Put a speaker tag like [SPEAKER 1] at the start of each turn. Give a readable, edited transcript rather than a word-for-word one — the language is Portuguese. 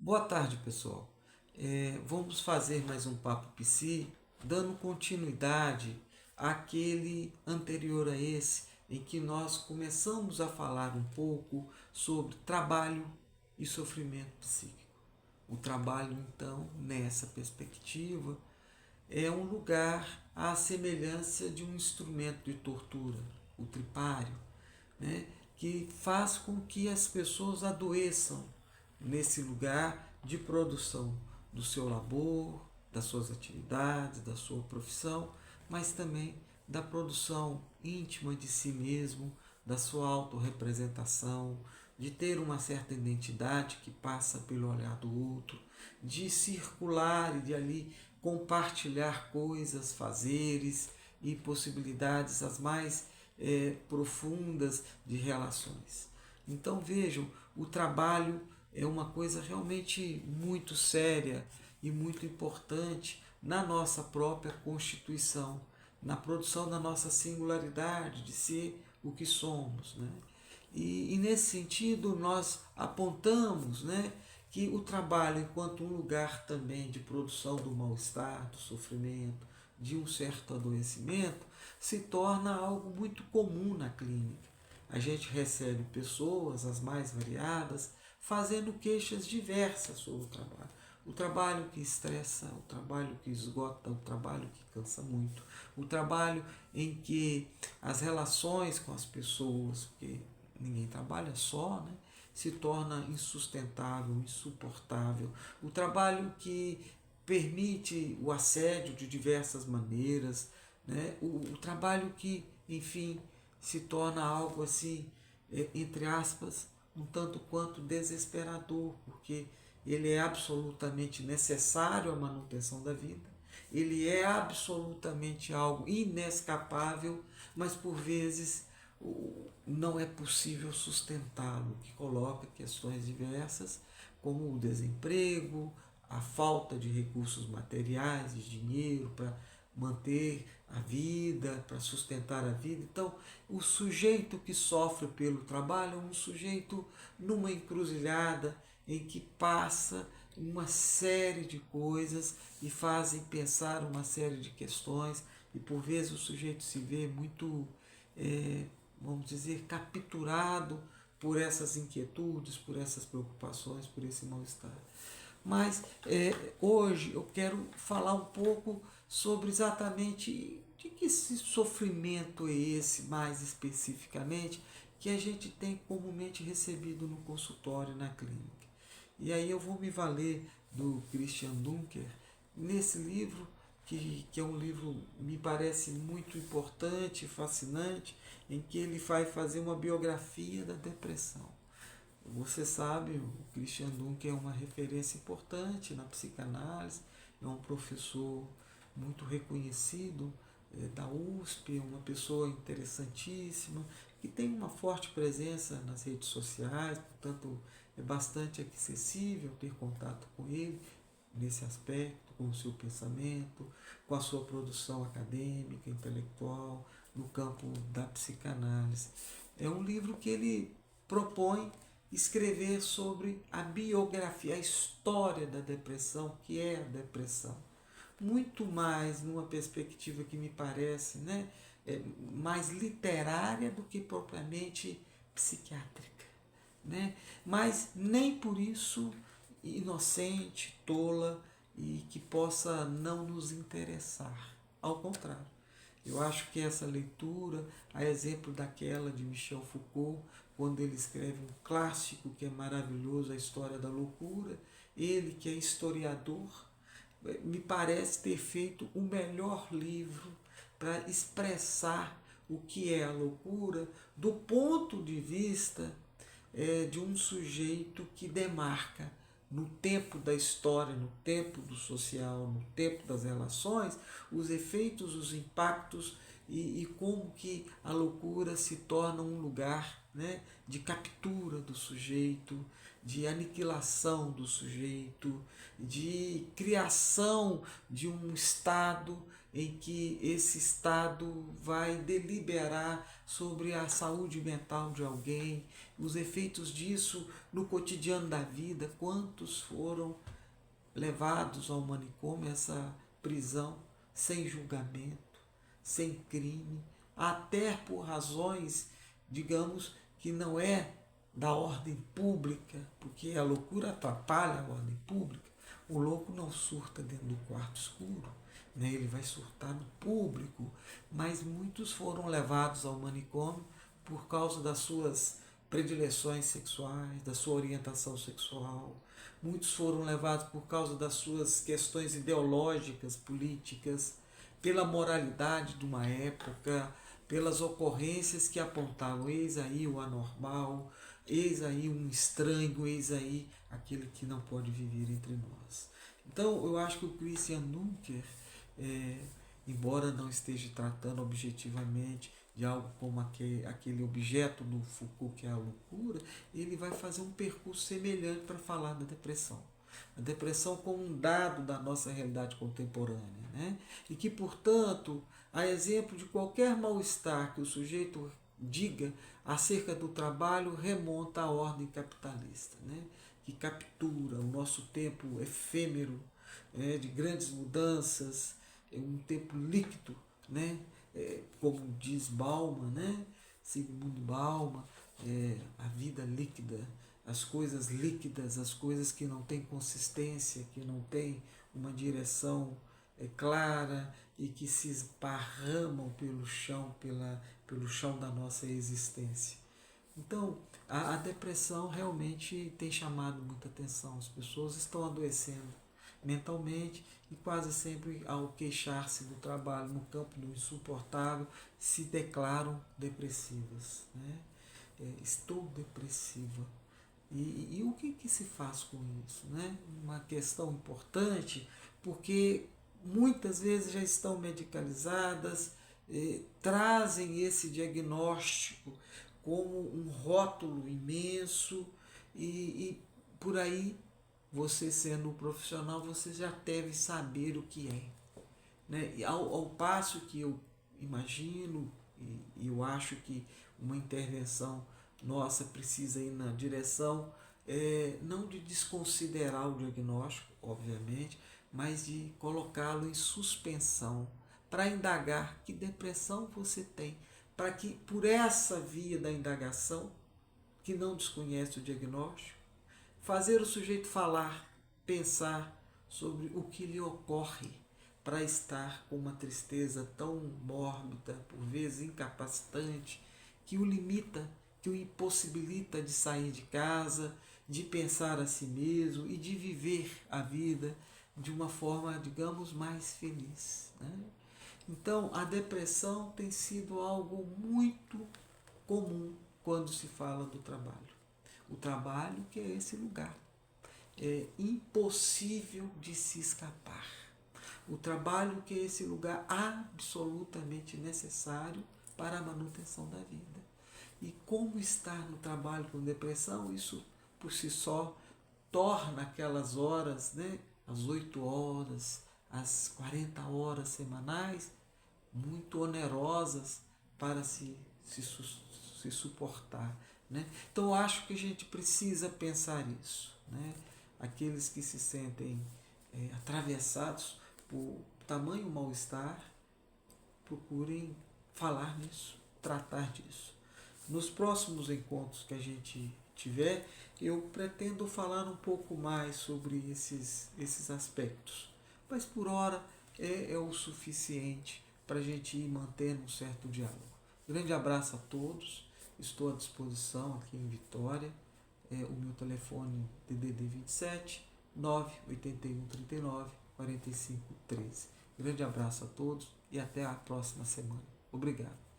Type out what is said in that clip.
[SPEAKER 1] Boa tarde, pessoal. Vamos fazer mais um Papo Psi, dando continuidade àquele anterior a esse, em que nós começamos a falar um pouco sobre trabalho e sofrimento psíquico. O trabalho, então, nessa perspectiva, é um lugar à semelhança de um instrumento de tortura, o tripário, né, que faz com que as pessoas adoeçam nesse lugar de produção do seu labor, das suas atividades, da sua profissão, mas também da produção íntima de si mesmo, da sua autorrepresentação, de ter uma certa identidade que passa pelo olhar do outro, de circular e de ali compartilhar coisas, fazeres e possibilidades as mais profundas de relações. Então vejam, o trabalho é uma coisa realmente muito séria e muito importante na nossa própria constituição, na produção da nossa singularidade de ser o que somos, né? E nesse sentido nós apontamos, né, que o trabalho, enquanto um lugar também de produção do mal-estar, do sofrimento, de um certo adoecimento, se torna algo muito comum na clínica. A gente recebe pessoas, as mais variadas, fazendo queixas diversas sobre o trabalho. O trabalho que estressa, o trabalho que esgota, o trabalho que cansa muito, o trabalho em que as relações com as pessoas, porque ninguém trabalha só, né, se torna insustentável, insuportável. O trabalho que permite o assédio de diversas maneiras, né, o trabalho que, enfim, se torna algo assim, entre aspas, um tanto quanto desesperador, porque ele é absolutamente necessário à manutenção da vida, ele é absolutamente algo inescapável, mas por vezes não é possível sustentá-lo, que coloca questões diversas, como o desemprego, a falta de recursos materiais, de dinheiro para manter a vida, para sustentar a vida. Então, o sujeito que sofre pelo trabalho é um sujeito numa encruzilhada em que passa uma série de coisas e fazem pensar uma série de questões, e por vezes o sujeito se vê muito, vamos dizer, capturado por essas inquietudes, por essas preocupações, por esse mal-estar. Mas hoje eu quero falar um pouco sobre exatamente de que esse sofrimento é esse, mais especificamente, que a gente tem comumente recebido no consultório, na clínica. E aí eu vou me valer do Christian Dunker nesse livro, que é um livro, me parece muito importante, fascinante, em que ele vai fazer uma biografia da depressão. Você sabe, o Christian Dunker é uma referência importante na psicanálise, é um professor muito reconhecido da USP, uma pessoa interessantíssima, que tem uma forte presença nas redes sociais, portanto é bastante acessível ter contato com ele nesse aspecto, com o seu pensamento, com a sua produção acadêmica, intelectual, no campo da psicanálise. É um livro que ele propõe escrever sobre a biografia, a história da depressão, que é a depressão. Muito mais numa perspectiva que me parece, né, mais literária do que propriamente psiquiátrica, né? Mas nem por isso inocente, tola e que possa não nos interessar. Ao contrário, eu acho que essa leitura, a exemplo daquela de Michel Foucault, quando ele escreve um clássico que é maravilhoso, A História da Loucura, ele que é historiador, me parece ter feito o melhor livro para expressar o que é a loucura do ponto de vista de um sujeito que demarca no tempo da história, no tempo do social, no tempo das relações, os efeitos, os impactos e como que a loucura se torna um lugar, né, de captura do sujeito, de aniquilação do sujeito, de criação de um estado em que esse estado vai deliberar sobre a saúde mental de alguém, os efeitos disso no cotidiano da vida, quantos foram levados ao manicômio, essa prisão sem julgamento, sem crime, até por razões, digamos, que não é da ordem pública, porque a loucura atrapalha a ordem pública. O louco não surta dentro do quarto escuro, né? Ele vai surtar no público, mas muitos foram levados ao manicômio por causa das suas predileções sexuais, da sua orientação sexual. Muitos foram levados por causa das suas questões ideológicas, políticas, pela moralidade de uma época, pelas ocorrências que apontavam: eis aí o anormal, eis aí um estranho, eis aí aquele que não pode viver entre nós. Então, eu acho que o Christian Dunker, embora não esteja tratando objetivamente de algo como aquele objeto do Foucault, que é a loucura, ele vai fazer um percurso semelhante para falar da depressão. A depressão como um dado da nossa realidade contemporânea, né? E que, portanto, a exemplo de qualquer mal-estar que o sujeito diga acerca do trabalho, remonta à ordem capitalista, né? Que captura o nosso tempo efêmero, de grandes mudanças, um tempo líquido, né? Como diz Bauman, né? Sigmund Bauman, a vida líquida, as coisas líquidas, as coisas que não têm consistência, que não têm uma direção clara e que se esparramam pelo chão, pelo chão da nossa existência. Então, a depressão realmente tem chamado muita atenção. As pessoas estão adoecendo mentalmente e quase sempre, ao queixar-se do trabalho no campo do insuportável, se declaram depressivas, né? Estou depressiva. E o que se faz com isso, né? Uma questão importante, porque muitas vezes já estão medicalizadas, trazem esse diagnóstico como um rótulo imenso e por aí, você sendo um profissional, você já deve saber o que é, né? E ao passo que eu imagino e eu acho que uma intervenção nossa precisa ir na direção, não de desconsiderar o diagnóstico, obviamente, mas de colocá-lo em suspensão, para indagar que depressão você tem, para que por essa via da indagação, que não desconhece o diagnóstico, fazer o sujeito falar, pensar sobre o que lhe ocorre para estar com uma tristeza tão mórbida, por vezes incapacitante, que o limita, que o impossibilita de sair de casa, de pensar a si mesmo e de viver a vida de uma forma, digamos, mais feliz, né? Então, a depressão tem sido algo muito comum quando se fala do trabalho. O trabalho, que é esse lugar, é impossível de se escapar. O trabalho, que é esse lugar absolutamente necessário para a manutenção da vida. E como estar no trabalho com depressão, isso por si só torna aquelas horas, né, as 8 horas, as 40 horas semanais, muito onerosas para se suportar, né? Então eu acho que a gente precisa pensar isso, né? Aqueles que se sentem atravessados por tamanho mal-estar, procurem falar nisso, tratar disso. Nos próximos encontros que a gente tiver, eu pretendo falar um pouco mais sobre esses aspectos. Mas por hora é o suficiente para a gente ir mantendo um certo diálogo. Grande abraço a todos, estou à disposição aqui em Vitória. O meu telefone DDD 27 981 39 45 13. Grande abraço a todos e até a próxima semana. Obrigado.